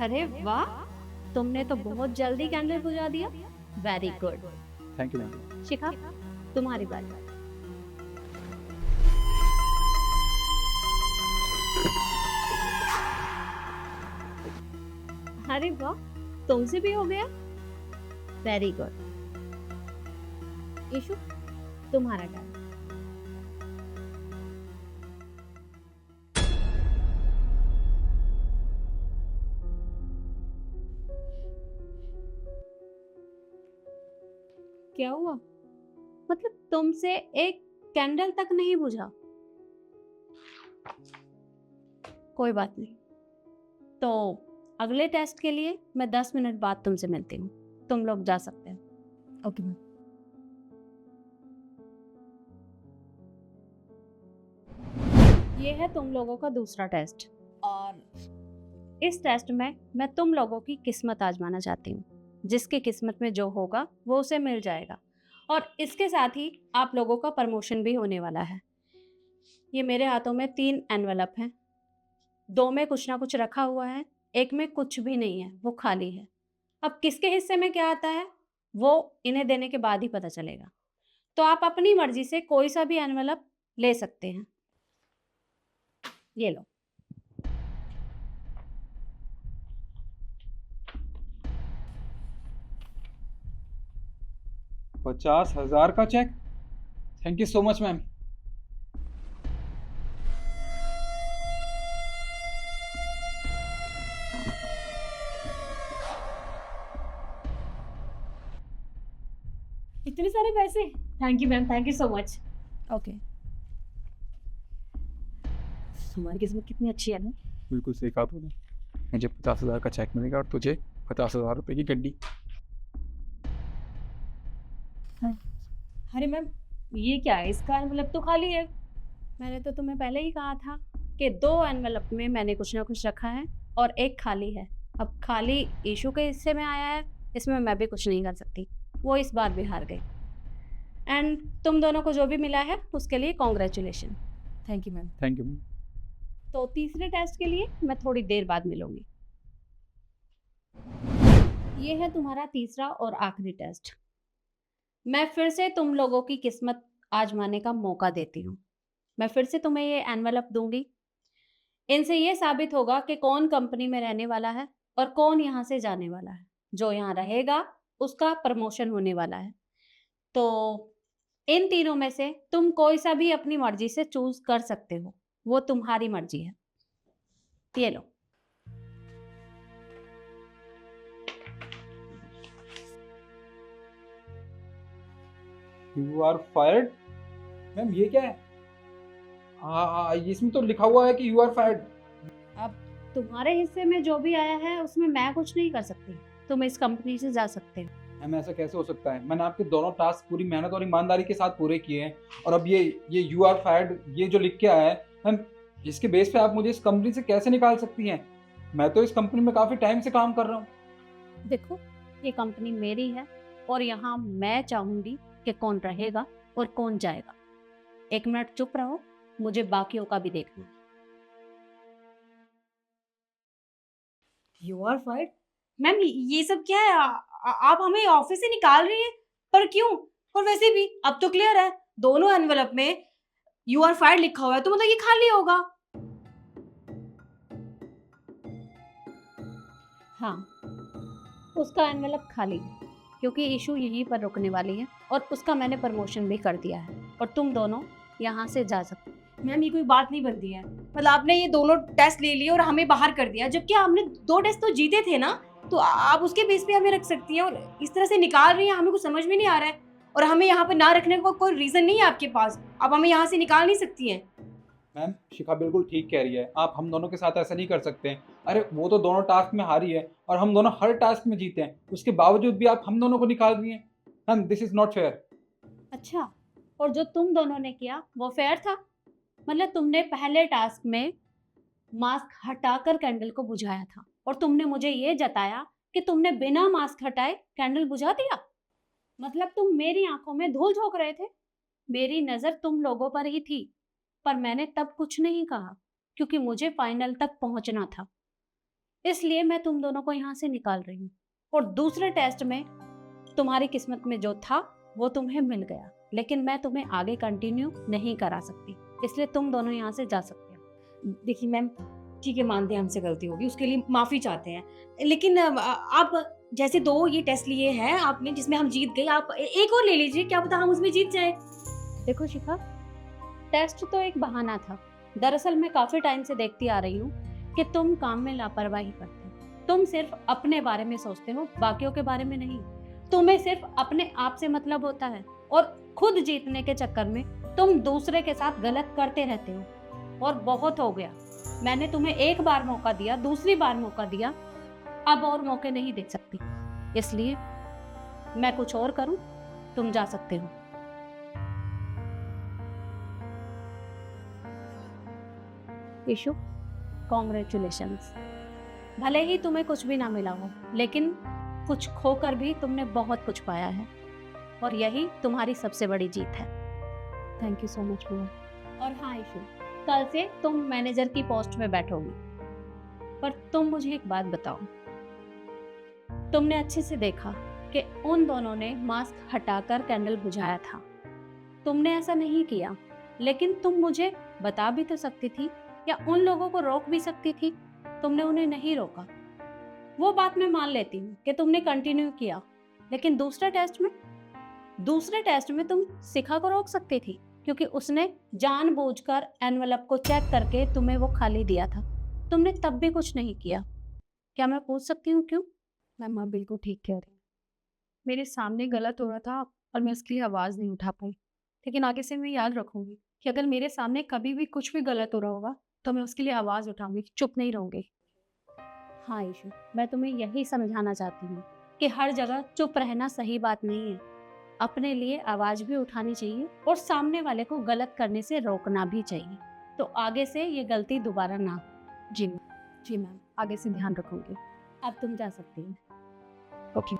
अरे वाह, तुमने तो बहुत जल्दी कैंडल बुझा दिया। Very good. Thank you ma'am. Shikha, तुम्हारी बारी। अरे वाह, तुमसे भी हो गया। Very good. ईशु, तुम्हारा टर्न। क्या हुआ? मतलब तुमसे एक कैंडल तक नहीं बुझा? कोई बात नहीं। तो अगले टेस्ट के लिए मैं 10 मिनट बाद तुमसे मिलती हूँ। तुम लोग जा सकते हैं। Okay ma'am. ये है तुम लोगों का दूसरा टेस्ट, और इस टेस्ट में मैं तुम लोगों की किस्मत आजमाना चाहती हूँ। जिसकी किस्मत में जो होगा वो उसे मिल जाएगा, और इसके साथ ही आप लोगों का प्रमोशन भी होने वाला है। ये मेरे हाथों में 3 एनवेलप हैं। 2 में कुछ ना कुछ रखा हुआ है, एक में कुछ भी नहीं है, वो खाली है। अब किसके हिस्से में क्या आता है वो इन्हें देने के बाद ही पता चलेगा। तो आप अपनी मर्जी से कोई सा भी एनवेलप ले सकते हैं। ये लो। $50,000 का check. Thank you so much ma'am. इतने सारे पैसे? Thank you ma'am, thank you so much. Okay. हमारी किस्मत कितनी अच्छी है ना। बिल्कुल सही कहा तूने। मुझे 50,000 का चेक मिलेगा और तुझे 50,000 रुपए की गड्डी। अरे मैम, ये क्या है? इसका एनवेलप तो खाली है। मैंने तो तुम्हें पहले ही कहा था कि 2 एनवेलप में मैंने कुछ ना कुछ रखा है और एक खाली है। अब खाली इशू के हिस्से में आया है, इसमें मैं भी कुछ नहीं कर सकती। वो इस बार भी हार गई। एंड तुम दोनों को जो भी मिला है उसके लिए congratulation. Thank you ma'am. Thank you ma'am. तो तीसरे टेस्ट के लिए मैं थोड़ी देर बाद मिलूंगी। ये है तुम्हारा तीसरा और आखिरी टेस्ट। मैं फिर से तुम लोगों की किस्मत आजमाने का मौका देती हूँ। मैं फिर से तुम्हें ये एनवेलप दूंगी। इनसे ये साबित होगा कि कौन कंपनी में रहने वाला है और कौन यहाँ से जाने वाला है। जो यहाँ रहेगा उसका प्रमोशन होने वाला है। तो इन तीनों में से तुम कोई सा भी अपनी मर्जी से चूज कर सकते हो, वो तुम्हारी मर्जी है। ये लो। You are fired. मैम ये क्या है? इसमें तो लिखा हुआ है कि यू आर फायर्ड। अब तुम्हारे हिस्से में जो भी आया है उसमें मैं कुछ नहीं कर सकती। तुम इस कंपनी से जा सकते हो। मैम ऐसा कैसे हो सकता है? मैंने आपके दोनों टास्क पूरी मेहनत और ईमानदारी के साथ पूरे किए हैं, और अब ये यू आर फायर्ड ये जो लिख के आया है मैम, जिसके बेस पे आप मुझे इस कंपनी से कैसे निकाल सकती हैं? मैं तो इस कंपनी में काफी टाइम से काम कर रहा हूँ। देखो, ये कंपनी मेरी है और यहाँ मैं चाहूंगी कि कौन रहेगा और कौन जाएगा। 1 मिनट चुप रहो, मुझे बाकियों का भी देखना है। You are FIDE. मैम ये सब क्या है? आप हमें ऑफिस से निकाल रही हैं, पर क्यों? और वैसे भी अब तो क्लियर है, दोनों एनवेलप में यू आर फाइड लिखा हुआ है, तो मतलब ये खाली होगा। हाँ, उसका एनवेलप खाली है क्योंकि इशू यहीं पर रुकने वाली है और उसका मैंने प्रमोशन भी कर दिया है और तुम दोनों यहाँ से जा सकते हो। मैम ये कोई बात नहीं बनती है। मतलब आपने ये दोनों टेस्ट ले लिए और हमें बाहर कर दिया, जबकि हमने 2 टेस्ट तो जीते थे ना। तो आप उसके बेस पे हमें रख सकती हैं, और इस तरह से निकाल रही हैं, हमें कुछ समझ में नहीं आ रहा है। और हमें यहाँ पे ना रखने का कोई रीजन नहीं है आपके पास। आप हमें यहाँ से निकाल नहीं सकती हैं। मैम शिखा बिल्कुल ठीक कह रही है, आप हम दोनों के साथ ऐसा नहीं कर सकते हैं। अरे वो तो दोनों टास्क में हारी है और हम दोनों हर टास्क में जीते हैं, उसके बावजूद भी आप हम दोनों को निकाल रही हैं। Ma'am this is not fair. अच्छा, और जो तुम दोनों ने किया वो फेयर था? मतलब तुमने पहले टास्क में मास्क हटाकर कैंडल को बुझाया था और तुमने मुझे ये जताया कि तुमने बिना मास्क हटाए कैंडल बुझा दिया। मतलब तुम मेरी आंखों में धूल झोंक रहे थे। मेरी नजर तुम लोगों पर ही थी, पर मैंने तब कुछ नहीं कहा क्योंकि मुझे फाइनल तक पहुंचना था। इसलिए मैं तुम दोनों को यहाँ से निकाल रही हूँ। और दूसरे टेस्ट में तुम्हारी किस्मत में जो था वो तुम्हें मिल गया, लेकिन मैं तुम्हें आगे कंटिन्यू नहीं करा सकती, इसलिए तुम दोनों यहाँ से जा सकते हो। देखिए मैम, ठीक है, मानते हैं हमसे गलती होगी, उसके लिए माफ़ी चाहते हैं, लेकिन आप जैसे 2 ये टेस्ट लिए हैं आपने जिसमें हम जीत गए, आप एक और ले लीजिए, क्या पता हम उसमें जीत जाए। देखो शिखा, टेस्ट तो एक बहाना था। दरअसल मैं काफी टाइम से देखती आ रही हूँ कि तुम काम में लापरवाही करते हो। तुम सिर्फ अपने बारे में सोचते हो, बाकियों के बारे में नहीं। तुम्हें सिर्फ अपने आप से मतलब होता है और खुद जीतने के चक्कर में तुम दूसरे के साथ गलत करते रहते हो। और बहुत हो गया, मैंने तुम्हें एक बार मौका दिया, दूसरी बार मौका दिया, अब और मौके नहीं दे सकती, इसलिए मैं कुछ और करूं, तुम जा सकते हो। ईशु, कॉन्ग्रेचुलेशंस। भले ही तुम्हें कुछ भी ना मिला हो, लेकिन कुछ खोकर भी तुमने बहुत कुछ पाया है, और यही तुम्हारी सबसे बड़ी जीत है। थैंक यू सो मच बुआ। और हाँ ईशु, कल से तुम मैनेजर की पोस्ट में बैठोगी। पर तुम मुझे एक बात बताओ, तुमने अच्छे से देखा कि उन दोनों ने मास्क हटाकर कैंडल बुझाया था। तुमने ऐसा नहीं किया, लेकिन तुम मुझे बता भी तो सकती थी, या उन लोगों को रोक भी सकती थी। तुमने उन्हें नहीं रोका। वो बात मैं मान लेती हूँ कि तुमने कंटिन्यू किया, लेकिन दूसरे टेस्ट में तुम शिखा को रोक सकती थी, क्योंकि उसने जानबूझकर एनवेलप को चेक करके तुम्हें वो खाली दिया था। तुमने तब भी कुछ नहीं किया। क्या मैं पूछ सकती हूँ क्यों? मैम आप बिल्कुल ठीक कह रही हैं। मेरे सामने गलत हो रहा था और मैं उसके लिए आवाज़ नहीं उठा पाई, लेकिन आगे से मैं याद रखूंगी कि अगर मेरे सामने कभी भी कुछ भी गलत हो रहा होगा तो मैं उसके लिए आवाज़ उठाऊंगी, चुप नहीं रहूंगी। हाँ ईशु, मैं तुम्हें यही समझाना चाहती हूँ कि हर जगह चुप रहना सही बात नहीं है। अपने लिए आवाज भी उठानी चाहिए और सामने वाले को गलत करने से रोकना भी चाहिए, तो आगे से ये गलती दोबारा ना हो। जी मैम, आगे से ध्यान रखूंगी। अब तुम जा सकती हो। ओके।